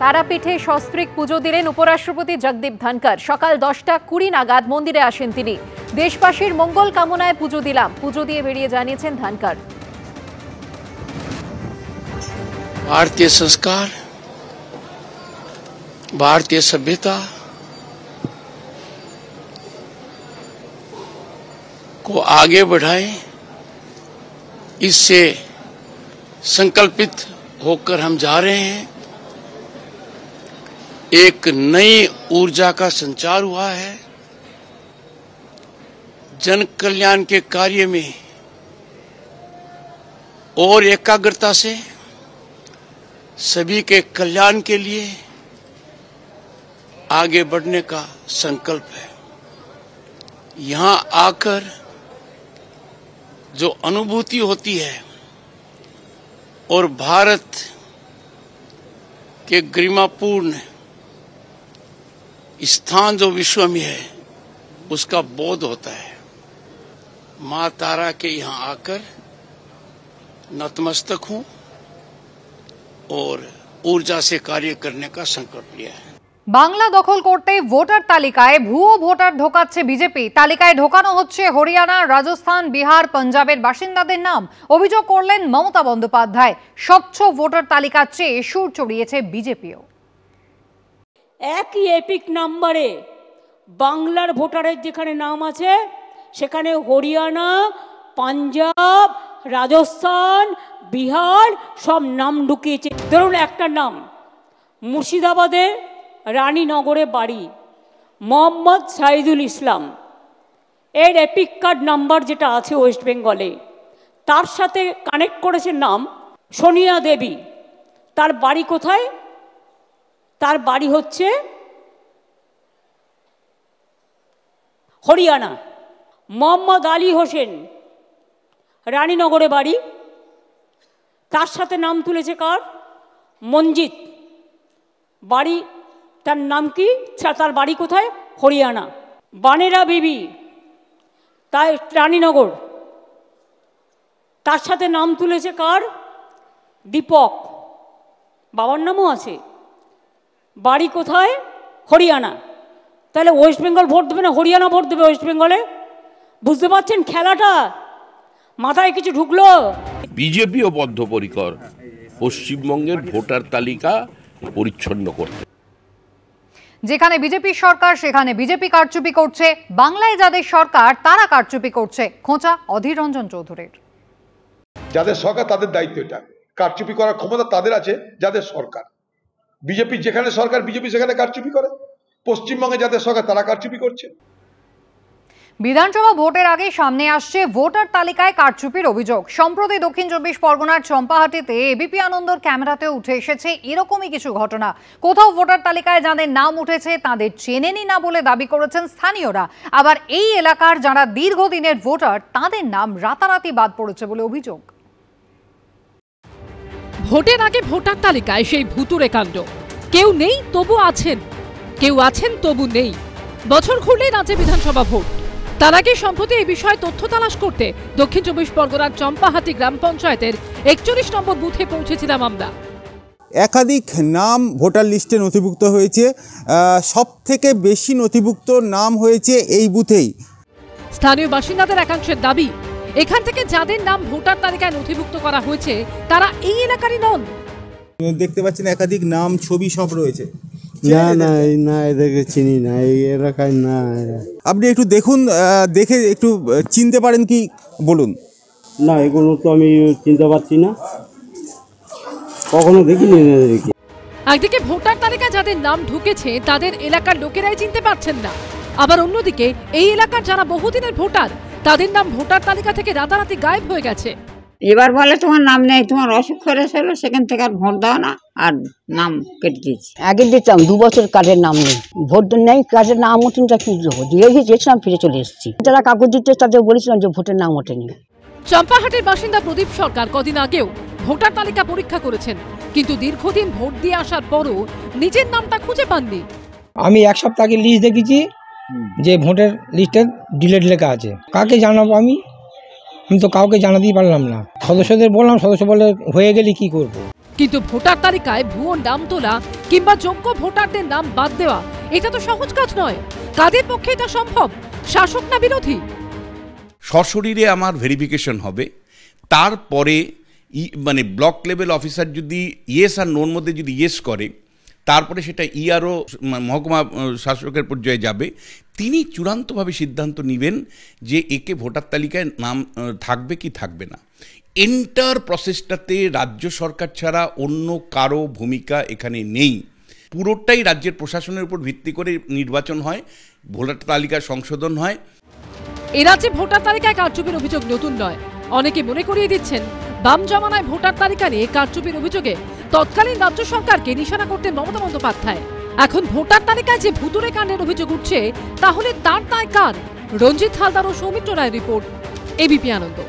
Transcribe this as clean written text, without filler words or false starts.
তারাপীঠে সস্ত্রীক পুজো দিলেন উপরাষ্ট্রপতি জগদীপ ধনকর। সকাল 10:20 নাগাদ মন্দিরে আসেন তিনি। দেশবাসীর মঙ্গল কামনায় পুজো দিলাম, পুজো দিয়ে বেরিয়ে জানিয়েছেন ধনকর। भारतीय संस्कार, भारतीय सभ्यता को आगे बढ़ाएं, इससे संकल्पित होकर हम जा रहे हैं। एक नई ऊर्जा का संचार हुआ है। जन कल्याण के कार्य में और एकाग्रता से सभी के कल्याण के लिए आगे बढ़ने का संकल्प है। यहाँ आकर जो अनुभूति होती है और भारत के गरिमापूर्ण स्थान जो विश्व में है उसका बोध होता है। मां तारा के यहाँ आकर नतमस्तक हूं और ऊर्जा से कार्य करने का संकल्प लिया है। বাংলা দখল করতে ভোটার তালিকায় ভুয়ো ভোটার ঢোকাচ্ছে বিজেপি। তালিকায় ঢোকানো হচ্ছে হরিয়ানা, রাজস্থান, বিহার, পাঞ্জাবের বাসিন্দাদের নাম। অভিযোগ করলেন মমতা বন্দ্যোপাধ্যায়। স্বচ্ছ ভোটার তালিকার চেয়ে সুর চড়িয়েছে বিজেপিও। একই এপিক নাম্বারে বাংলার ভোটারের যেখানে নাম আছে সেখানে হরিয়ানা, পাঞ্জাব, রাজস্থান, বিহার সব নাম ঢুকিয়েছে। ধরুন একটা নাম মুর্শিদাবাদে রানীনগরে বাড়ি, মোহাম্মদ সাইদুল ইসলাম, এর এপিক কার্ড নাম্বার যেটা আছে ওয়েস্ট বেঙ্গলে, তার সাথে কানেক্ট করেছে নাম সোনিয়া দেবী। তার বাড়ি কোথায়? তার বাড়ি হচ্ছে হরিয়ানা। মোহাম্মদ আলী হোসেন, রানীনগরে বাড়ি, তার সাথে নাম তুলেছে কার? মঞ্জিত। বাড়ি, তার নাম কি? তার বাড়ি কোথায়? হরিয়ানা। বানেরা বিবি, তাই রানীনগর, তার সাথে নাম তুলেছে কার? দীপক। বাবার নামও আছে। বাড়ি কোথায়? হরিয়ানা। তাহলে ওয়েস্ট বেঙ্গল ভোট দেবে না হরিয়ানা ভোট দেবে ওয়েস্ট বেঙ্গলে? বুঝতে পারছেন খেলাটা? মাথায় কিছু ঢুকলো? বিজেপিও বদ্ধপরিকর পশ্চিমবঙ্গের ভোটার তালিকা পরিচ্ছন্ন করতে। যেখানে বিজেপি সরকার সেখানে বিজেপি কারচুপি করছে, বাংলায় যাদের সরকার তারা কারচুপি করছে। খোঁচা অধীর রঞ্জন চৌধুরীর। যাদের সরকার তাদের দায়িত্ব, এটা কারচুপি করার ক্ষমতা তাদের আছে যাদের সরকার। বিজেপি যেখানে সরকার, বিজেপি সেখানে কারচুপি করে। পশ্চিমবঙ্গে যাদের সরকার তারা কারচুপি করছে। বিধানসভা ভোটের আগে সামনে আসছে ভোটার তালিকায় কারচুপির অভিযোগ। সম্প্রতি দক্ষিণ 24 পরগনার চম্পাহাটিতে এবিপি আনন্দর ক্যামেরাতে উঠে এসেছে এরকমই কিছু ঘটনা। কোথাও ভোটার তালিকায় যাদের নাম উঠেছে তাদের চেনেনি না বলে দাবি করেছেন স্থানীয়রা। আবার এই এলাকার যারা দীর্ঘদিনের ভোটার তাদের নাম রাতারাতি বাদ পড়েছে বলে অভিযোগ। ভোটের আগে ভোটার তালিকায় সেই ভুতুড়ে কাণ্ড। কেউ নেই তবু আছেন, কেউ আছেন তবু নেই। বছর ঘুরলেই রাজ্যে বিধানসভা ভোট। তার আগে সম্প্রতি এই বিষয়ে তথ্য তালাশ করতে দক্ষিণ 24 পরগনার চম্পাহাটি গ্রাম পঞ্চায়েতের 41 নম্বর বুথে পৌঁছেছিলাম আমরা। একাধিক নাম ভোটার লিস্টে নথিভুক্ত হয়েছে। সব থেকে বেশি নথিভুক্ত নাম হয়েছে এই বুথেই। স্থানীয় বাসিন্দাদের একাংশের দাবি, এখান থেকে যাদের নাম ভোটার তালিকায় নথিভুক্ত করা হয়েছে তারা এই এলাকারই নন। দেখতে পাচ্ছেন একাধিক নাম, ছবি সব রয়েছে। না না না, এদেরকে চিনি না, এই এলাকায় না। আপনি একটু দেখুন, দেখে একটু চিনতে পারেন কি বলুন? না, এগুলো তো আমি চিনতে পারছি না, কখনো দেখিনি এদেরকে। একদিকে ভোটার তালিকায় যাদের নাম ঢুকেছে তাদের এলাকার লোকেরাই চিনতে পারছেন না, আবার অন্যদিকে এই এলাকার যারা বহুদিনের ভোটার তাদের নাম ভোটার তালিকা থেকে রাতারাতি গায়েব হয়ে গেছে। এবার বলে তোমার নাম নেই, তোমার অসুখ করেছিল, সেখান থেকে আর ভোট দাও না, আর নাম কেটে দিচ্ছি। আগে দিতাম 2 বছর কার্ডের নাম নেই, ভোট নেই, কার্ডের নাম ওঠেনিটা কি দিয়ে গিয়েছিলাম, ফিরে চলে এসেছি। যারা কাগজ দিতে তাদের বলেছিলাম যে ভোটের নাম ওঠেনি। চম্পাহাটির বাসিন্দা প্রদীপ সরকার কদিন আগেও ভোটার তালিকা পরীক্ষা করেছেন, কিন্তু দীর্ঘদিন ভোট দিয়ে আসার পরও নিজের নামটা খুঁজে পাননি। আমি এক সপ্তাহ আগে লিস্ট দেখেছি যে ভোটের লিস্টে ডিলেট লেখা আছে। কাকে জানাবো আমি তো কাউকে জানাতেই পারলাম না। সদস্যদের বললাম, সদস্য বলে হয়ে গেলে কি করব। কিন্তু ভোটার তালিকায় ভুয়ো নাম তোলা কিংবা যোগ্য ভোটারদের নাম বাদ দেওয়া এটা তো সহজ কাজ নয়। কাদের পক্ষে এটা সম্ভব, শাসক না বিরোধী? সশরীরে আমার ভেরিফিকেশন হবে, তারপরে মানে ব্লক লেভেল অফিসার যদি ইয়েস আর নোর মধ্যে যদি ইয়েস করে, তারপরে সেটা ইআরও মহকুমা শাসকের পর্যায়ে যাবে। তিনি চূড়ান্তভাবে সিদ্ধান্ত নেবেন যে একে ভোটার তালিকায় নাম থাকবে কি থাকবে না। এন্টার প্রসেসটাতে রাজ্য সরকার ছাড়া অন্য কারো ভূমিকা এখানে নেই। পুরোটাই রাজ্যের প্রশাসনের উপর ভিত্তি করে নির্বাচন হয়, ভোটার তালিকা সংশোধন হয়। এ রাজ্যে ভোটার তালিকায় কারচুপির অভিযোগ নতুন নয়। অনেকে মনে করিয়ে দিচ্ছেন বাম জমানায় ভোটার তালিকা নিয়ে কারচুপির অভিযোগে তৎকালীন রাজ্য সরকারকে নিশানা করতেন মমতা বন্দ্যোপাধ্যায়। এখন ভোটার তালিকায় যে ভুতুড়ে কাণ্ডের অভিযোগ উঠছে, তাহলে তার দায় কার? রঞ্জিত হালদার ও সৌমিত্র রায়ের রিপোর্ট, এবিপি আনন্দ।